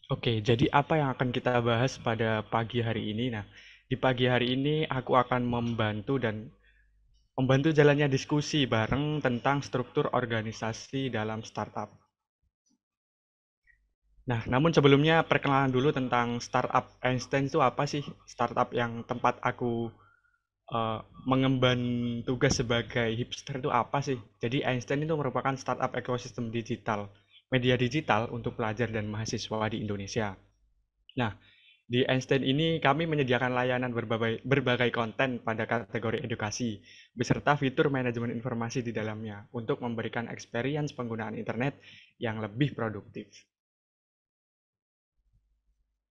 Oke, jadi apa yang akan kita bahas pada pagi hari ini? Nah, di pagi hari ini aku akan membantu jalannya diskusi bareng tentang struktur organisasi dalam startup. Nah, namun sebelumnya perkenalan dulu tentang startup. Einstein itu apa sih? Startup yang tempat aku mengemban tugas sebagai hipster itu apa sih? Jadi Einstein itu merupakan startup ekosistem digital, media digital untuk pelajar dan mahasiswa di Indonesia. Nah, di Einstein ini kami menyediakan layanan berbagai konten pada kategori edukasi, beserta fitur manajemen informasi di dalamnya untuk memberikan experience penggunaan internet yang lebih produktif.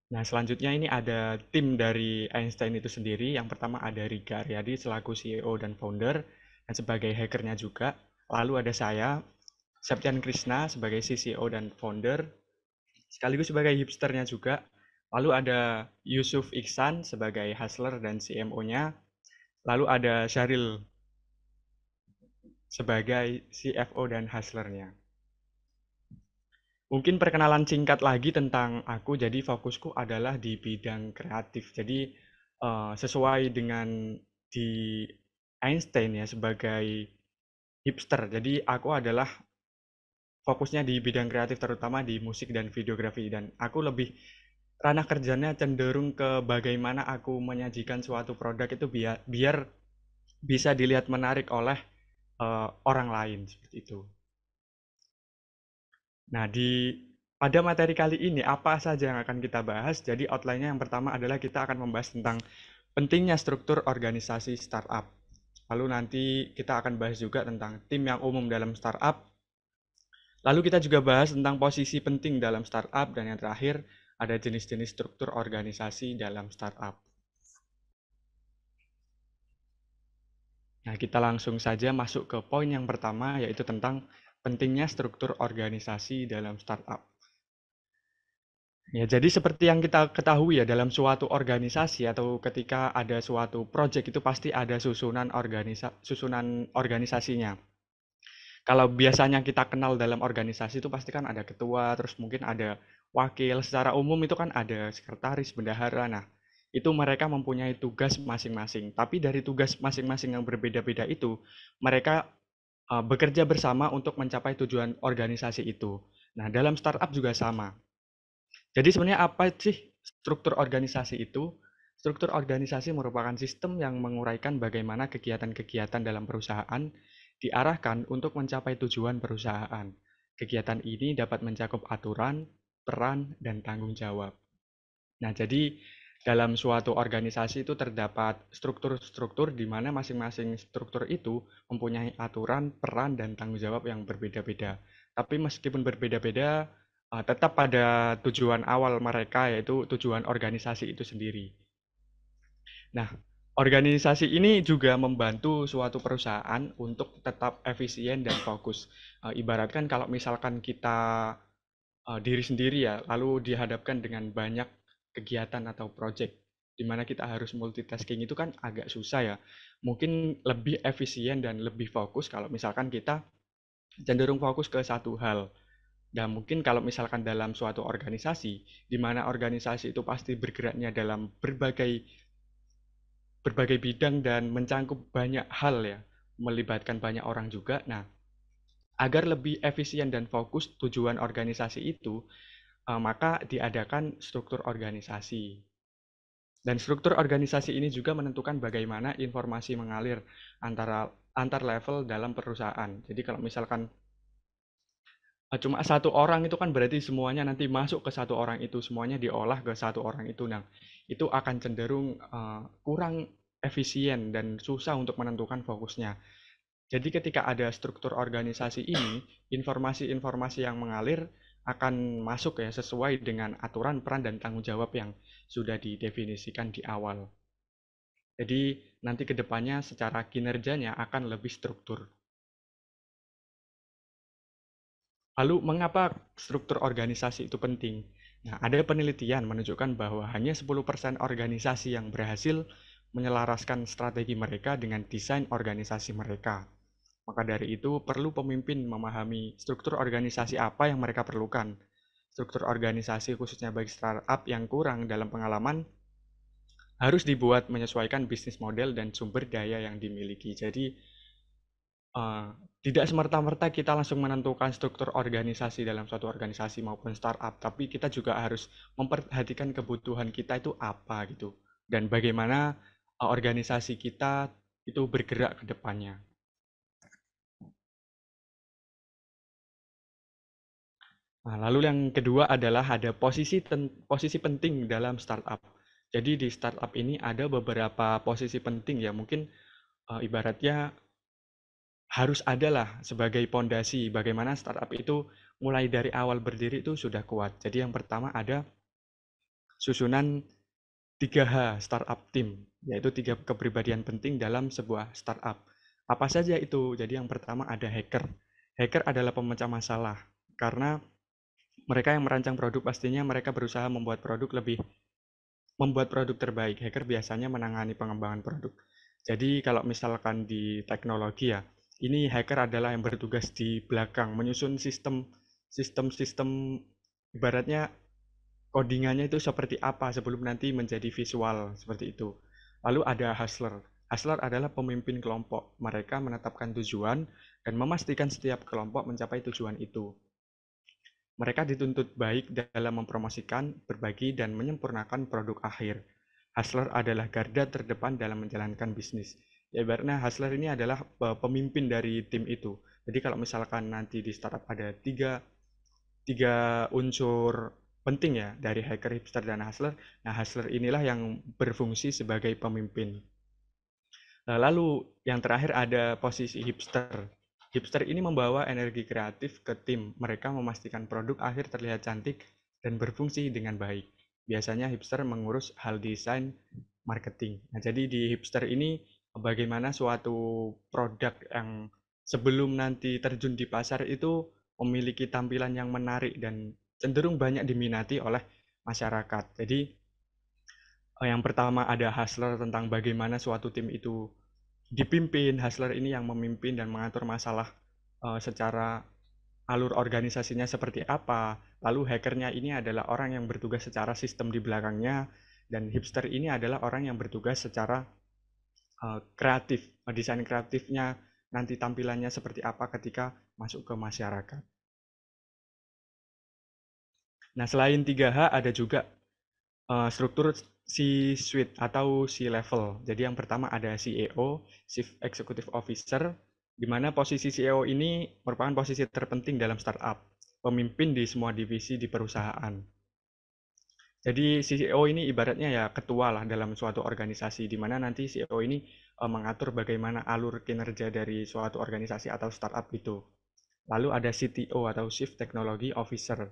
Nah, selanjutnya ini ada tim dari Einstein itu sendiri. Yang pertama ada Riga Aryadi selaku CEO dan founder dan sebagai hackernya juga. Lalu ada saya, Septian Krishna sebagai CCO dan founder, sekaligus sebagai hipsternya juga. Lalu ada Yusuf Iksan sebagai hustler dan CMO-nya. Lalu ada Syaril sebagai CFO dan hustlernya. Mungkin perkenalan singkat lagi tentang aku. Jadi fokusku adalah di bidang kreatif. Jadi sesuai dengan di Einstein ya sebagai hipster. Jadi aku adalah fokusnya di bidang kreatif terutama di musik dan videografi dan aku lebih ranah kerjanya cenderung ke bagaimana aku menyajikan suatu produk itu biar bisa dilihat menarik oleh orang lain seperti itu. Nah, pada materi kali ini apa saja yang akan kita bahas? Jadi outline-nya yang pertama adalah kita akan membahas tentang pentingnya struktur organisasi startup. Lalu nanti kita akan bahas juga tentang tim yang umum dalam startup. Lalu kita juga bahas tentang posisi penting dalam startup dan yang terakhir ada jenis-jenis struktur organisasi dalam startup. Nah, kita langsung saja masuk ke poin yang pertama yaitu tentang pentingnya struktur organisasi dalam startup. Ya, jadi seperti yang kita ketahui ya, dalam suatu organisasi atau ketika ada suatu project itu pasti ada susunan organisasinya. Kalau biasanya kita kenal dalam organisasi itu pasti kan ada ketua, terus mungkin ada wakil, secara umum itu kan ada sekretaris, bendahara. Nah, itu mereka mempunyai tugas masing-masing. Tapi dari tugas masing-masing yang berbeda-beda itu, mereka bekerja bersama untuk mencapai tujuan organisasi itu. Nah, dalam startup juga sama. Jadi sebenarnya apa sih struktur organisasi itu? Struktur organisasi merupakan sistem yang menguraikan bagaimana kegiatan-kegiatan dalam perusahaan diarahkan untuk mencapai tujuan perusahaan. Kegiatan ini dapat mencakup aturan, peran, dan tanggung jawab. Nah, jadi dalam suatu organisasi itu terdapat struktur-struktur di mana masing-masing struktur itu mempunyai aturan, peran, dan tanggung jawab yang berbeda-beda. Tapi meskipun berbeda-beda, tetap pada tujuan awal mereka, yaitu tujuan organisasi itu sendiri. Nah, organisasi ini juga membantu suatu perusahaan untuk tetap efisien dan fokus. Ibaratkan kalau misalkan kita diri sendiri ya, lalu dihadapkan dengan banyak kegiatan atau project di mana kita harus multitasking itu kan agak susah ya. Mungkin lebih efisien dan lebih fokus kalau misalkan kita cenderung fokus ke satu hal. Dan mungkin kalau misalkan dalam suatu organisasi, di mana organisasi itu pasti bergeraknya dalam berbagai berbagai bidang dan mencangkup banyak hal ya, melibatkan banyak orang juga. Nah, agar lebih efisien dan fokus tujuan organisasi itu, maka diadakan struktur organisasi. Dan struktur organisasi ini juga menentukan bagaimana informasi mengalir antara antar level dalam perusahaan. Jadi kalau misalkan cuma satu orang itu kan berarti semuanya nanti masuk ke satu orang itu, semuanya diolah ke satu orang itu. Nah, itu akan cenderung kurang efisien dan susah untuk menentukan fokusnya. Jadi ketika ada struktur organisasi ini, informasi-informasi yang mengalir akan masuk ya sesuai dengan aturan, peran, dan tanggung jawab yang sudah didefinisikan di awal. Jadi nanti kedepannya secara kinerjanya akan lebih struktur. Lalu mengapa struktur organisasi itu penting? Nah, ada penelitian menunjukkan bahwa hanya 10% organisasi yang berhasil menyelaraskan strategi mereka dengan desain organisasi mereka. Maka dari itu perlu pemimpin memahami struktur organisasi apa yang mereka perlukan. struktur organisasi khususnya bagi startup yang kurang dalam pengalaman harus dibuat menyesuaikan bisnis model dan sumber daya yang dimiliki. Jadi uh, tidak semerta-merta kita langsung menentukan struktur organisasi dalam suatu organisasi maupun startup, tapi kita juga harus memperhatikan kebutuhan kita itu apa gitu, dan bagaimana organisasi kita itu bergerak ke depannya. Nah, lalu yang kedua adalah ada posisi penting dalam startup. Jadi di startup ini ada beberapa posisi penting ya, mungkin ibaratnya harus ada lah sebagai pondasi bagaimana startup itu mulai dari awal berdiri itu sudah kuat. Jadi yang pertama ada susunan 3H startup team, yaitu 3 kepribadian penting dalam sebuah startup. Apa saja itu? Jadi yang pertama ada hacker. Hacker adalah pemecah masalah, karena mereka yang merancang produk pastinya mereka berusaha membuat produk terbaik. Hacker biasanya menangani pengembangan produk. Jadi kalau misalkan di teknologi ya, ini hacker adalah yang bertugas di belakang menyusun sistem ibaratnya codingannya itu seperti apa sebelum nanti menjadi visual seperti itu. Lalu ada hustler. Hustler adalah pemimpin kelompok. Mereka menetapkan tujuan dan memastikan setiap kelompok mencapai tujuan itu. Mereka dituntut baik dalam mempromosikan, berbagi, dan menyempurnakan produk akhir. Hustler adalah garda terdepan dalam menjalankan bisnis. Ya, ibaratnya hustler ini adalah pemimpin dari tim itu. Jadi kalau misalkan nanti di startup ada tiga unsur penting ya dari hacker, hipster, dan hustler. Nah, hustler inilah yang berfungsi sebagai pemimpin. Nah, lalu yang terakhir ada posisi hipster. Hipster ini membawa energi kreatif ke tim. Mereka memastikan produk akhir terlihat cantik dan berfungsi dengan baik. Biasanya hipster mengurus hal desain, marketing. Nah, jadi di hipster ini bagaimana suatu produk yang sebelum nanti terjun di pasar itu memiliki tampilan yang menarik dan cenderung banyak diminati oleh masyarakat. Jadi yang pertama ada hustler tentang bagaimana suatu tim itu dipimpin. Hustler ini yang memimpin dan mengatur masalah secara alur organisasinya seperti apa. Lalu hackernya ini adalah orang yang bertugas secara sistem di belakangnya, dan hipster ini adalah orang yang bertugas secara kreatif, desain kreatifnya nanti tampilannya seperti apa ketika masuk ke masyarakat. Nah, selain 3H ada juga struktur C-suite atau C-level. Jadi yang pertama ada CEO, Chief Executive Officer, di mana posisi CEO ini merupakan posisi terpenting dalam startup, pemimpin di semua divisi di perusahaan. Jadi CEO ini ibaratnya ya ketua lah dalam suatu organisasi, di mana nanti CEO ini mengatur bagaimana alur kinerja dari suatu organisasi atau startup itu. Lalu ada CTO atau Chief Technology Officer,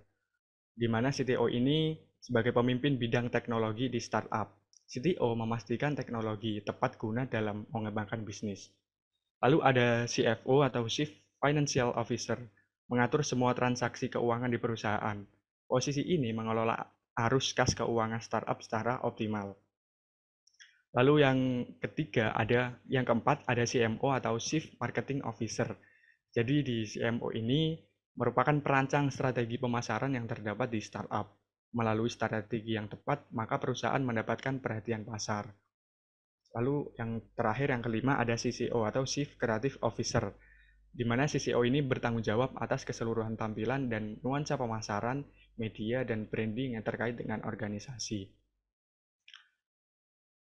di mana CTO ini sebagai pemimpin bidang teknologi di startup. CTO memastikan teknologi tepat guna dalam mengembangkan bisnis. Lalu ada CFO atau Chief Financial Officer, mengatur semua transaksi keuangan di perusahaan. Posisi ini mengelola arus kas keuangan startup secara optimal. Lalu yang keempat ada CMO atau Chief Marketing Officer. Jadi di CMO ini merupakan perancang strategi pemasaran yang terdapat di startup. Melalui strategi yang tepat, maka perusahaan mendapatkan perhatian pasar. Lalu yang terakhir, yang kelima, ada CCO atau Chief Creative Officer, di mana CCO ini bertanggung jawab atas keseluruhan tampilan dan nuansa pemasaran, media, dan branding yang terkait dengan organisasi.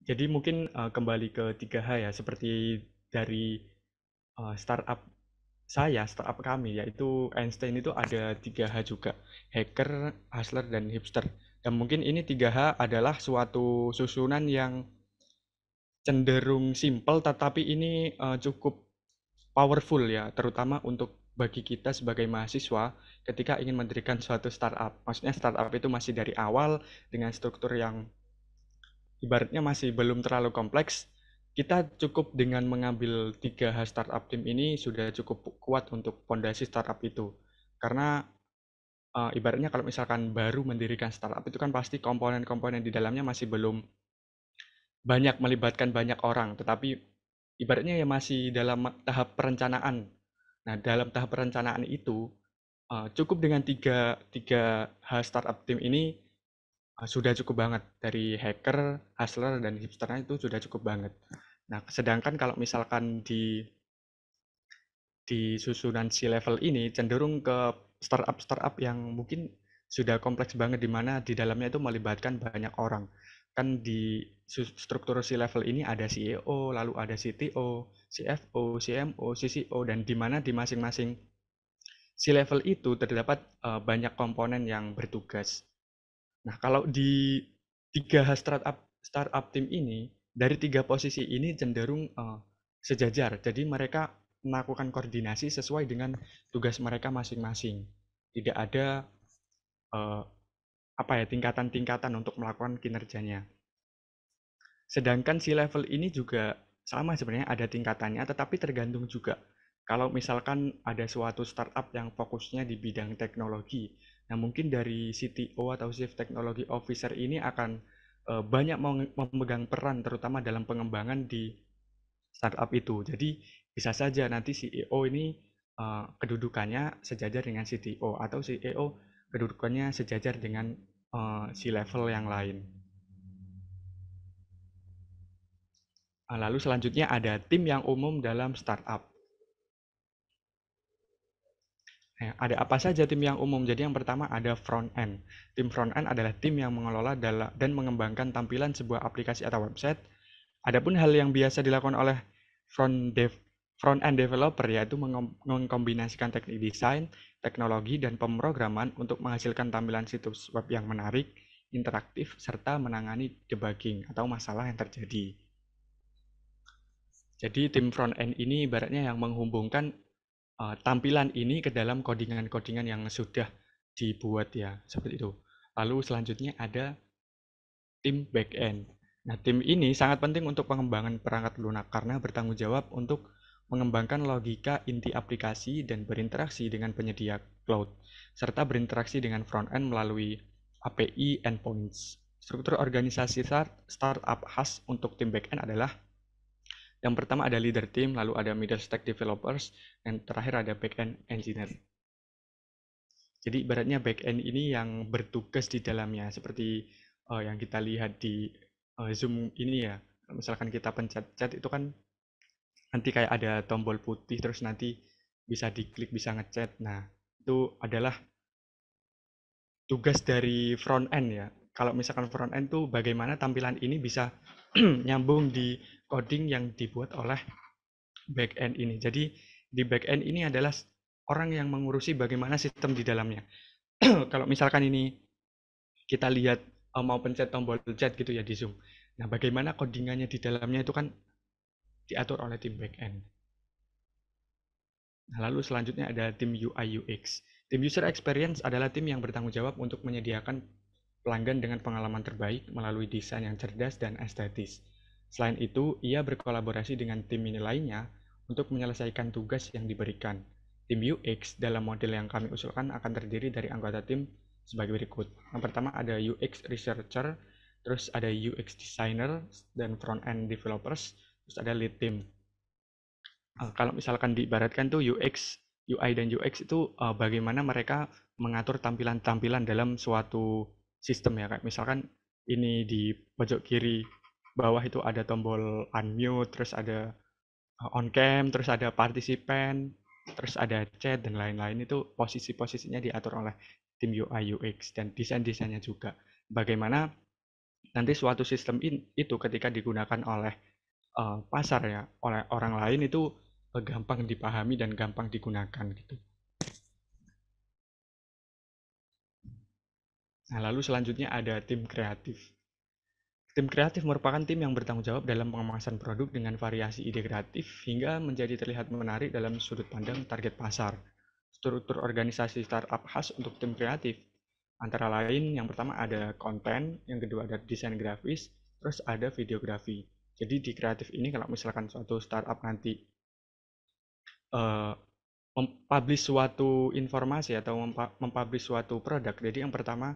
Jadi mungkin kembali ke 3H ya, seperti dari startup startup kami, yaitu Einstein itu ada 3H juga, hacker, hustler, dan hipster. Dan mungkin ini 3H adalah suatu susunan yang cenderung simpel, tetapi ini cukup powerful ya, terutama untuk bagi kita sebagai mahasiswa ketika ingin mendirikan suatu startup. Maksudnya startup itu masih dari awal dengan struktur yang ibaratnya masih belum terlalu kompleks. Kita cukup dengan mengambil 3H startup team ini sudah cukup kuat untuk fondasi startup itu. Karena ibaratnya kalau misalkan baru mendirikan startup itu kan pasti komponen-komponen di dalamnya masih belum banyak melibatkan banyak orang, tetapi ibaratnya ya masih dalam tahap perencanaan. Nah, dalam tahap perencanaan itu cukup dengan tiga hal startup tim ini sudah cukup banget. Dari hacker, hustler, dan hipsternya itu sudah cukup banget. Nah, sedangkan kalau misalkan di susunan C-level ini cenderung ke startup-startup yang mungkin sudah kompleks banget di mana di dalamnya itu melibatkan banyak orang. Kan di struktur C-level ini ada CEO, lalu ada CTO, CFO, CMO, CCO, dan di mana di masing-masing C-level itu terdapat banyak komponen yang bertugas. Nah, kalau di tiga startup tim ini, dari tiga posisi ini cenderung sejajar. Jadi mereka melakukan koordinasi sesuai dengan tugas mereka masing-masing. Tidak ada uh, tingkatan-tingkatan untuk melakukan kinerjanya. Sedangkan si level ini juga sama sebenarnya ada tingkatannya, tetapi tergantung juga. Kalau misalkan ada suatu startup yang fokusnya di bidang teknologi, nah mungkin dari CTO atau Chief Technology Officer ini akan banyak memegang peran terutama dalam pengembangan di startup itu. Jadi bisa saja nanti CEO ini kedudukannya sejajar dengan CTO atau CEO kedudukannya sejajar dengan si level yang lain. Lalu selanjutnya ada tim yang umum dalam startup. Nah, ada apa saja tim yang umum? Jadi yang pertama ada front end. Tim front end adalah tim yang mengelola dan mengembangkan tampilan sebuah aplikasi atau website. Adapun hal yang biasa dilakukan oleh front end developer yaitu mengkombinasikan teknik desain, teknologi, dan pemrograman untuk menghasilkan tampilan situs web yang menarik, interaktif, serta menangani debugging atau masalah yang terjadi. Jadi tim front end ini ibaratnya yang menghubungkan tampilan ini ke dalam codingan-codingan yang sudah dibuat ya, seperti itu. Lalu selanjutnya ada tim back end. Nah, tim ini sangat penting untuk pengembangan perangkat lunak karena bertanggung jawab untuk mengembangkan logika inti aplikasi dan berinteraksi dengan penyedia cloud, serta berinteraksi dengan front end melalui API endpoints. Struktur organisasi startup khas untuk tim back end adalah yang pertama ada leader team, lalu ada middle stack developers, dan terakhir ada back end engineer. Jadi ibaratnya back end ini yang bertugas di dalamnya, seperti yang kita lihat di Zoom ini ya. Misalkan kita pencet chat itu kan nanti kayak ada tombol putih, terus nanti bisa diklik, bisa ngechat. Nah, itu adalah tugas dari front end ya. Kalau misalkan front end tuh bagaimana tampilan ini bisa nyambung di coding yang dibuat oleh back end ini. Jadi di back end ini adalah orang yang mengurusi bagaimana sistem di dalamnya. Kalau misalkan ini kita lihat mau pencet tombol chat gitu ya di Zoom. Nah, bagaimana codingannya di dalamnya itu kan diatur oleh tim back end. Nah, lalu selanjutnya ada tim UI UX. Tim User Experience adalah tim yang bertanggung jawab untuk menyediakan pelanggan dengan pengalaman terbaik melalui desain yang cerdas dan estetis. Selain itu, ia berkolaborasi dengan tim ini lainnya untuk menyelesaikan tugas yang diberikan. Tim UX dalam model yang kami usulkan akan terdiri dari anggota tim sebagai berikut. Yang pertama ada UX Researcher, terus ada UX Designer, dan Front-End Developers, terus ada Lead Team. Kalau misalkan diibaratkan tuh UI dan UX itu bagaimana mereka mengatur tampilan-tampilan dalam suatu sistem ya, kayak misalkan ini di pojok kiri bawah itu ada tombol unmute, terus ada on cam, terus ada partisipan, terus ada chat dan lain-lain. Itu posisi-posisinya diatur oleh tim UI UX dan desain-desainnya juga. Bagaimana nanti suatu sistem itu ketika digunakan oleh pasar ya, oleh orang lain itu gampang dipahami dan gampang digunakan gitu. Nah, lalu selanjutnya ada tim kreatif. Tim kreatif merupakan tim yang bertanggung jawab dalam pengemasan produk dengan variasi ide kreatif hingga menjadi terlihat menarik dalam sudut pandang target pasar. Struktur organisasi startup khas untuk tim kreatif antara lain yang pertama ada konten, yang kedua ada desain grafis, terus ada videografi. Jadi di kreatif ini kalau misalkan suatu startup nanti uh, mempublish suatu informasi atau mempublish suatu produk. Jadi yang pertama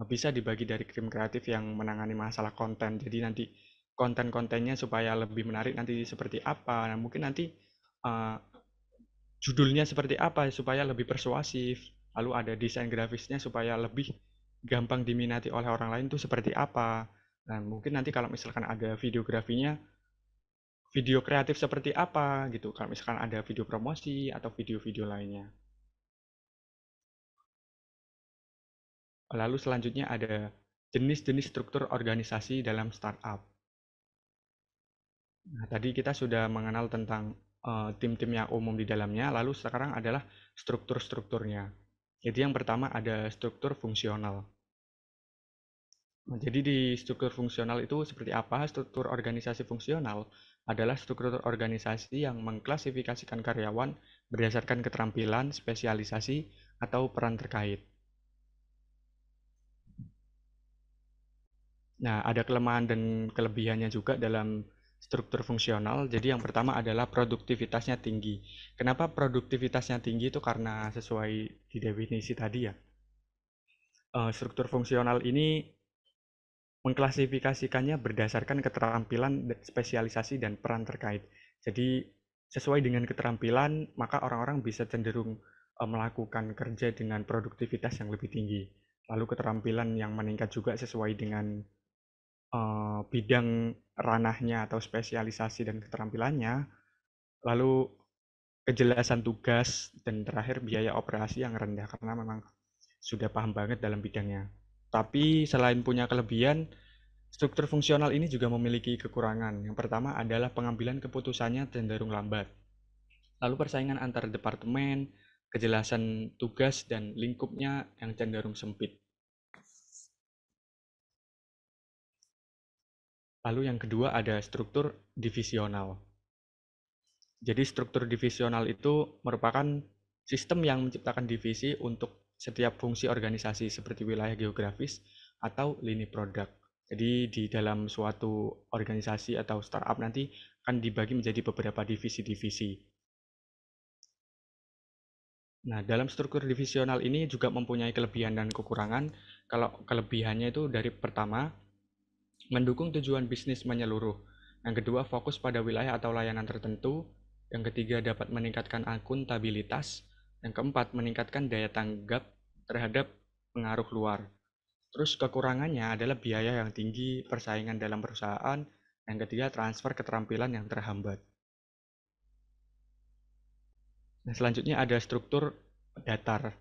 bisa dibagi dari tim kreatif yang menangani masalah konten. Jadi nanti konten-kontennya supaya lebih menarik nanti seperti apa. Nah, mungkin nanti uh, judulnya seperti apa supaya lebih persuasif. lalu ada desain grafisnya supaya lebih gampang diminati oleh orang lain itu seperti apa. Nah, mungkin nanti kalau misalkan ada videografinya, video kreatif seperti apa gitu, kalau misalkan ada video promosi atau video-video lainnya. Lalu selanjutnya ada jenis-jenis struktur organisasi dalam startup. Nah, tadi kita sudah mengenal tentang tim-tim yang umum di dalamnya, lalu sekarang adalah struktur-strukturnya. Jadi yang pertama ada struktur fungsional. Nah, jadi di struktur fungsional itu seperti apa? Struktur organisasi fungsional adalah struktur organisasi yang mengklasifikasikan karyawan berdasarkan keterampilan, spesialisasi, atau peran terkait. Nah, ada kelemahan dan kelebihannya juga dalam struktur fungsional. Jadi yang pertama adalah produktivitasnya tinggi. Kenapa produktivitasnya tinggi itu karena sesuai di definisi tadi ya. Struktur fungsional ini mengklasifikasikannya berdasarkan keterampilan, spesialisasi, dan peran terkait. Jadi sesuai dengan keterampilan, maka orang-orang bisa cenderung melakukan kerja dengan produktivitas yang lebih tinggi. Lalu keterampilan yang meningkat juga sesuai dengan bidang ranahnya atau spesialisasi dan keterampilannya, lalu kejelasan tugas, dan terakhir biaya operasi yang rendah karena memang sudah paham banget dalam bidangnya. Tapi selain punya kelebihan, struktur fungsional ini juga memiliki kekurangan. Yang pertama adalah pengambilan keputusannya cenderung lambat. Lalu persaingan antar departemen, kejelasan tugas, dan lingkupnya yang cenderung sempit. Lalu yang kedua ada struktur divisional. Jadi struktur divisional itu merupakan sistem yang menciptakan divisi untuk setiap fungsi organisasi seperti wilayah geografis atau lini produk. Jadi di dalam suatu organisasi atau startup nanti akan dibagi menjadi beberapa divisi-divisi. Nah, dalam struktur divisional ini juga mempunyai kelebihan dan kekurangan. Kalau kelebihannya itu dari pertama, mendukung tujuan bisnis menyeluruh. Yang kedua, fokus pada wilayah atau layanan tertentu. Yang ketiga, dapat meningkatkan akuntabilitas. Yang keempat, meningkatkan daya tanggap terhadap pengaruh luar. Terus kekurangannya adalah biaya yang tinggi, persaingan dalam perusahaan. Yang ketiga, transfer keterampilan yang terhambat. Nah, selanjutnya ada struktur datar.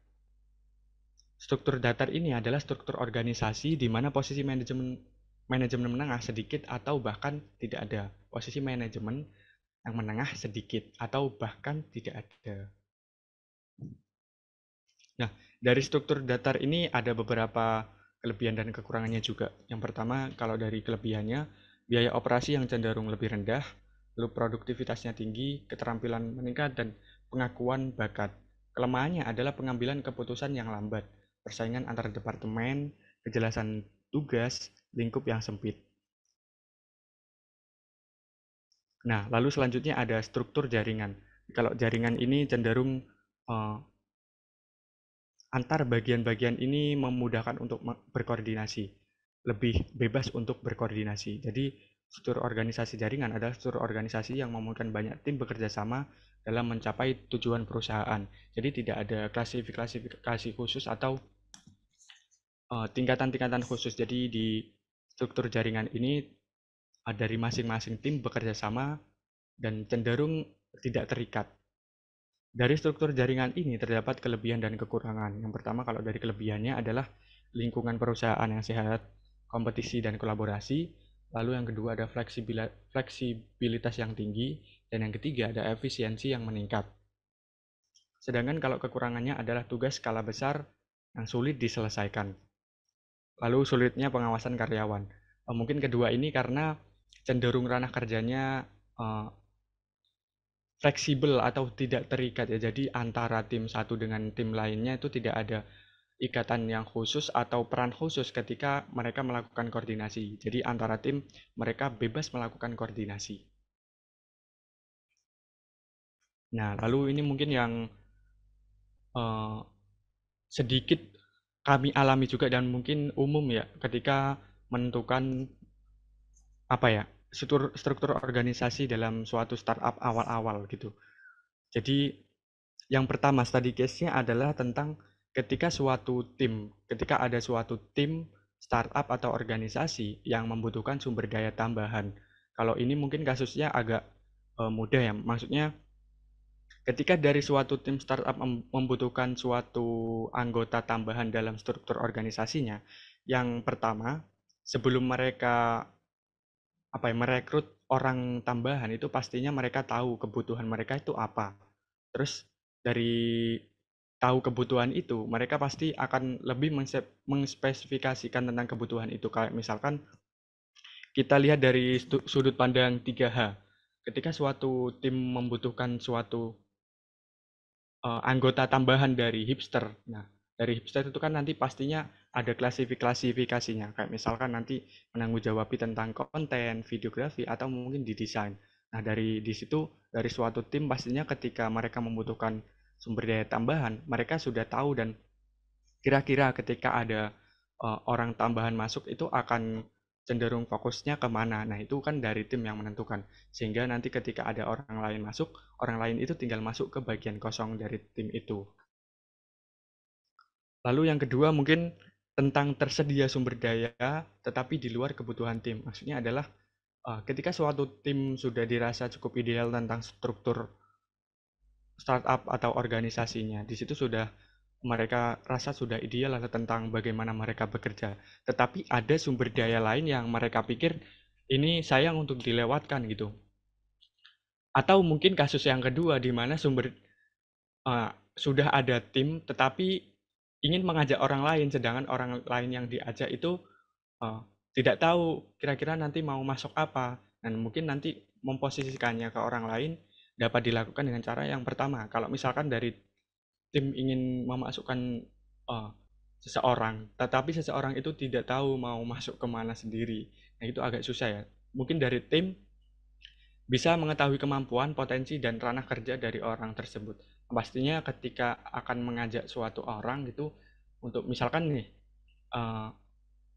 Struktur datar ini adalah struktur organisasi di mana posisi manajemen menengah sedikit atau bahkan tidak ada. Posisi manajemen yang menengah sedikit atau bahkan tidak ada. Nah, dari struktur datar ini ada beberapa kelebihan dan kekurangannya juga. Yang pertama, kalau dari kelebihannya, biaya operasi yang cenderung lebih rendah, lalu produktivitasnya tinggi, keterampilan meningkat, dan pengakuan bakat. Kelemahannya adalah pengambilan keputusan yang lambat, persaingan antar departemen, kejelasan tugas, lingkup yang sempit. Nah, lalu selanjutnya ada struktur jaringan. Kalau jaringan ini cenderung uh, antar bagian-bagian ini memudahkan untuk berkoordinasi, lebih bebas untuk berkoordinasi. Jadi, struktur organisasi jaringan adalah struktur organisasi yang memungkinkan banyak tim bekerja sama dalam mencapai tujuan perusahaan. Jadi, tidak ada klasifikasi khusus atau tingkatan-tingkatan khusus. Jadi, di struktur jaringan ini dari masing-masing tim bekerja sama dan cenderung tidak terikat. Dari struktur jaringan ini terdapat kelebihan dan kekurangan. Yang pertama, kalau dari kelebihannya adalah lingkungan perusahaan yang sehat, kompetisi dan kolaborasi. Lalu yang kedua ada fleksibilitas yang tinggi. Dan yang ketiga ada efisiensi yang meningkat. Sedangkan kalau kekurangannya adalah tugas skala besar yang sulit diselesaikan. Lalu sulitnya pengawasan karyawan. Mungkin kedua ini karena cenderung ranah kerjanya fleksibel atau tidak terikat ya. Jadi antara tim satu dengan tim lainnya itu tidak ada ikatan yang khusus atau peran khusus ketika mereka melakukan koordinasi. Jadi antara tim mereka bebas melakukan koordinasi. Nah, lalu ini mungkin yang uh, sedikit kami alami juga dan mungkin umum ya ketika menentukan apa ya struktur organisasi dalam suatu startup awal-awal gitu. Jadi yang pertama study case-nya adalah tentang ketika ada suatu tim startup atau organisasi yang membutuhkan sumber daya tambahan. Kalau ini mungkin kasusnya agak mudah ya, maksudnya ketika dari suatu tim startup membutuhkan suatu anggota tambahan dalam struktur organisasinya, yang pertama, sebelum mereka merekrut orang tambahan itu pastinya mereka tahu kebutuhan mereka itu apa. Terus dari tahu kebutuhan itu, mereka pasti akan lebih mengspesifikasikan tentang kebutuhan itu. Kayak misalkan kita lihat dari sudut pandang 3H. Ketika suatu tim membutuhkan suatu anggota tambahan dari hipster. Nah, dari hipster itu kan nanti pastinya ada klasifikasinya. Kayak misalkan nanti menanggung tentang konten, videografi, atau mungkin di desain. Nah, di situ, dari suatu tim pastinya ketika mereka membutuhkan sumber daya tambahan, mereka sudah tahu dan kira-kira ketika ada orang tambahan masuk itu akan cenderung fokusnya kemana. Nah, itu kan dari tim yang menentukan. Sehingga nanti ketika ada orang lain masuk, orang lain itu tinggal masuk ke bagian kosong dari tim itu. Lalu yang kedua mungkin tentang tersedia sumber daya tetapi di luar kebutuhan tim. Maksudnya adalah ketika suatu tim sudah dirasa cukup ideal tentang struktur startup atau organisasinya, di situ sudah mereka rasa sudah ideal lah tentang bagaimana mereka bekerja. Tetapi ada sumber daya lain yang mereka pikir ini sayang untuk dilewatkan gitu. Atau mungkin kasus yang kedua di mana sudah ada tim tetapi ingin mengajak orang lain, sedangkan orang lain yang diajak itu uh, tidak tahu kira-kira nanti mau masuk apa. Dan mungkin nanti memposisikannya ke orang lain dapat dilakukan dengan cara yang pertama. Kalau misalkan dari tim ingin memasukkan uh, seseorang, tetapi seseorang itu tidak tahu mau masuk kemana sendiri. Nah, itu agak susah ya. Mungkin dari tim bisa mengetahui kemampuan, potensi, dan ranah kerja dari orang tersebut. Pastinya ketika akan mengajak suatu orang gitu, untuk misalkan nih, uh,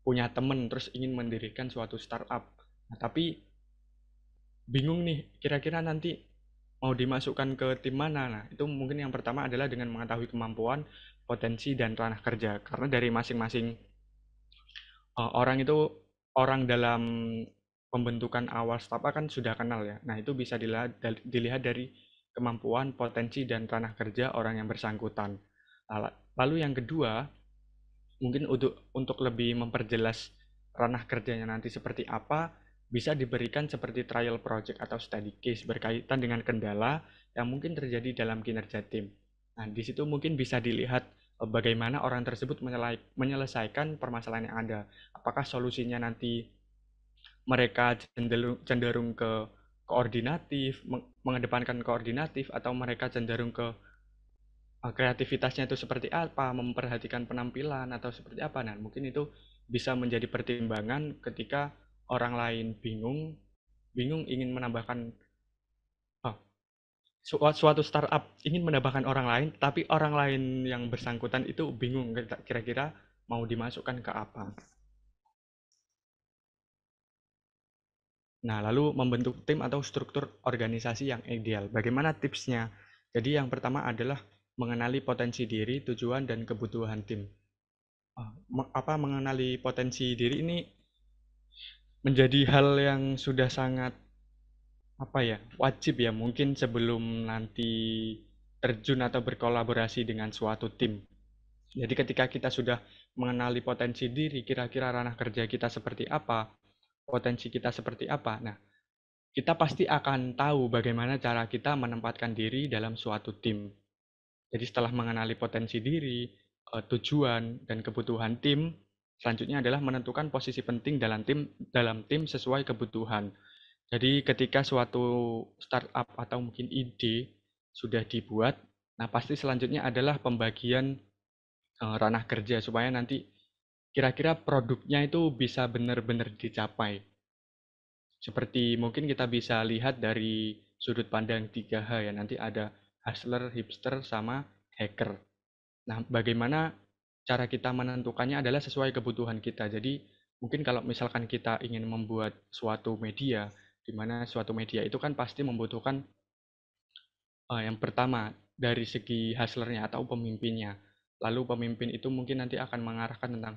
punya temen terus ingin mendirikan suatu startup. Nah, tapi bingung nih, kira-kira nanti mau dimasukkan ke tim mana? Nah, itu mungkin yang pertama adalah dengan mengetahui kemampuan, potensi, dan ranah kerja. Karena dari masing-masing orang itu, orang dalam pembentukan awal startup kan sudah kenal ya. Nah, itu bisa dilihat dari kemampuan, potensi, dan ranah kerja orang yang bersangkutan. Lalu yang kedua, mungkin untuk lebih memperjelas ranah kerjanya nanti seperti apa, bisa diberikan seperti trial project atau study case berkaitan dengan kendala yang mungkin terjadi dalam kinerja tim. Nah, di situ mungkin bisa dilihat bagaimana orang tersebut menyelesaikan permasalahan yang ada. Apakah solusinya nanti mereka cenderung ke koordinatif, mengedepankan koordinatif, atau mereka cenderung ke kreativitasnya itu seperti apa, memperhatikan penampilan atau seperti apa. Nah, mungkin itu bisa menjadi pertimbangan ketika orang lain bingung, ingin menambahkan oh, suatu startup ingin menambahkan orang lain, tapi orang lain yang bersangkutan itu bingung kira-kira mau dimasukkan ke apa. Nah, lalu membentuk tim atau struktur organisasi yang ideal. Bagaimana tipsnya? Jadi yang pertama adalah mengenali potensi diri, tujuan, dan kebutuhan tim. Mengenali potensi diri ini menjadi hal yang sudah sangat wajib ya, mungkin sebelum nanti terjun atau berkolaborasi dengan suatu tim. Jadi ketika kita sudah mengenali potensi diri, kira-kira ranah kerja kita seperti apa, potensi kita seperti apa. Nah, kita pasti akan tahu bagaimana cara kita menempatkan diri dalam suatu tim. Jadi setelah mengenali potensi diri, tujuan, dan kebutuhan tim, selanjutnya adalah menentukan posisi penting dalam tim sesuai kebutuhan. Jadi ketika suatu startup atau mungkin ide sudah dibuat, nah pasti selanjutnya adalah pembagian ranah kerja supaya nanti kira-kira produknya itu bisa benar-benar dicapai. Seperti mungkin kita bisa lihat dari sudut pandang 3H ya, nanti ada hustler, hipster, sama hacker. Nah, bagaimana cara kita menentukannya adalah sesuai kebutuhan kita. Jadi, mungkin kalau misalkan kita ingin membuat suatu media, di mana suatu media itu kan pasti membutuhkan yang pertama dari segi hustlernya atau pemimpinnya. Lalu pemimpin itu mungkin nanti akan mengarahkan tentang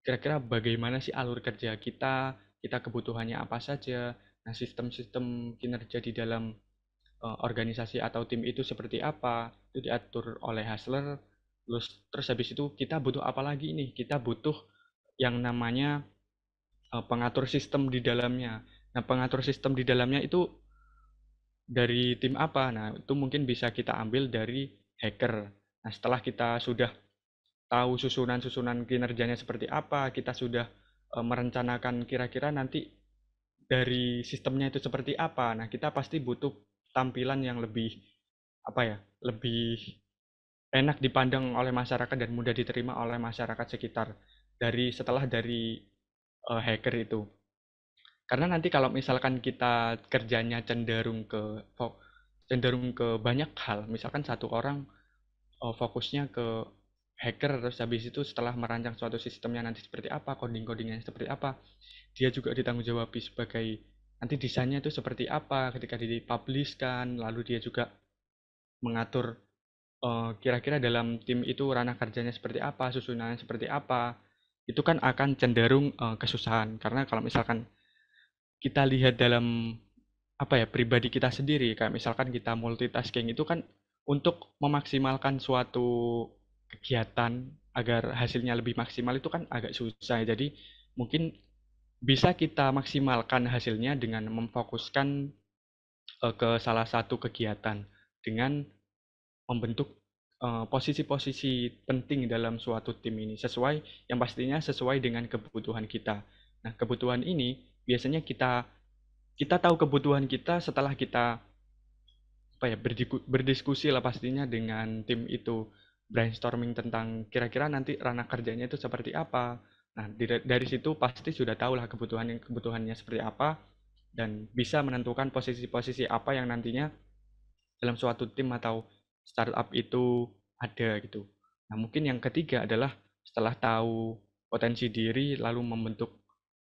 kira-kira bagaimana sih alur kerja kita kebutuhannya apa saja, nah sistem-sistem kinerja di dalam organisasi atau tim itu seperti apa, itu diatur oleh hustler. Terus habis itu kita butuh apa lagi nih? Kita butuh yang namanya pengatur sistem di dalamnya. Nah, pengatur sistem di dalamnya itu dari tim apa? Nah, itu mungkin bisa kita ambil dari hacker. Nah, setelah kita sudah tahu susunan-susunan kinerjanya seperti apa, kita sudah merencanakan kira-kira nanti dari sistemnya itu seperti apa. Nah, kita pasti butuh tampilan yang lebih apa ya, lebih enak dipandang oleh masyarakat dan mudah diterima oleh masyarakat sekitar setelah dari hacker itu. Karena nanti kalau misalkan kita kerjanya cenderung ke banyak hal, misalkan satu orang fokusnya ke hacker, terus habis itu setelah merancang suatu sistemnya nanti seperti apa, coding-codingnya seperti apa, dia juga ditanggung jawab sebagai nanti desainnya itu seperti apa ketika dipublishkan, lalu dia juga mengatur kira-kira dalam tim itu ranah kerjanya seperti apa, susunannya seperti apa, itu kan akan cenderung kesusahan. Karena kalau misalkan kita lihat dalam apa ya pribadi kita sendiri, kayak misalkan kita multitasking itu kan untuk memaksimalkan suatu kegiatan agar hasilnya lebih maksimal itu kan agak susah. Jadi mungkin bisa kita maksimalkan hasilnya dengan memfokuskan ke salah satu kegiatan dengan membentuk posisi-posisi penting dalam suatu tim ini yang pastinya sesuai dengan kebutuhan kita. Nah, kebutuhan ini biasanya kita kita tahu kebutuhan kita setelah kita apa ya berdiskusi lah pastinya dengan tim itu, brainstorming tentang kira-kira nanti ranah kerjanya itu seperti apa. Nah, dari situ pasti sudah tahu lah kebutuhannya seperti apa dan bisa menentukan posisi-posisi apa yang nantinya dalam suatu tim atau startup itu ada gitu. Nah, mungkin yang ketiga adalah setelah tahu potensi diri lalu membentuk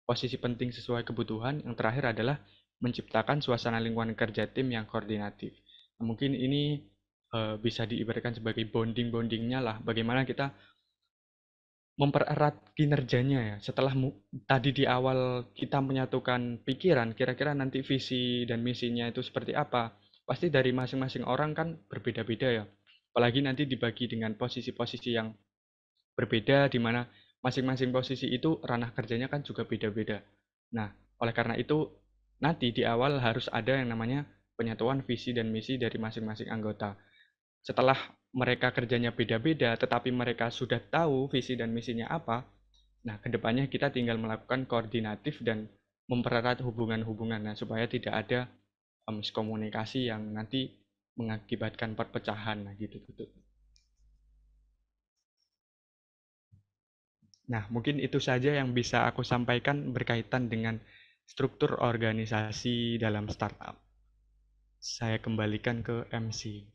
posisi penting sesuai kebutuhan, yang terakhir adalah menciptakan suasana lingkungan kerja tim yang koordinatif. Nah, mungkin ini bisa diibaratkan sebagai bonding-bondingnya lah, bagaimana kita mempererat kinerjanya ya. Setelah tadi di awal kita menyatukan pikiran, kira-kira nanti visi dan misinya itu seperti apa. Pasti dari masing-masing orang kan berbeda-beda ya. Apalagi nanti dibagi dengan posisi-posisi yang berbeda, di mana masing-masing posisi itu ranah kerjanya kan juga beda-beda. Nah, oleh karena itu nanti di awal harus ada yang namanya penyatuan visi dan misi dari masing-masing anggota. Setelah mereka kerjanya beda-beda, tetapi mereka sudah tahu visi dan misinya apa, nah kedepannya kita tinggal melakukan koordinatif dan mempererat hubungan-hubungan, nah, supaya tidak ada miskomunikasi yang nanti mengakibatkan perpecahan, nah gitu gitu. Nah, mungkin itu saja yang bisa aku sampaikan berkaitan dengan struktur organisasi dalam startup. Saya kembalikan ke MC.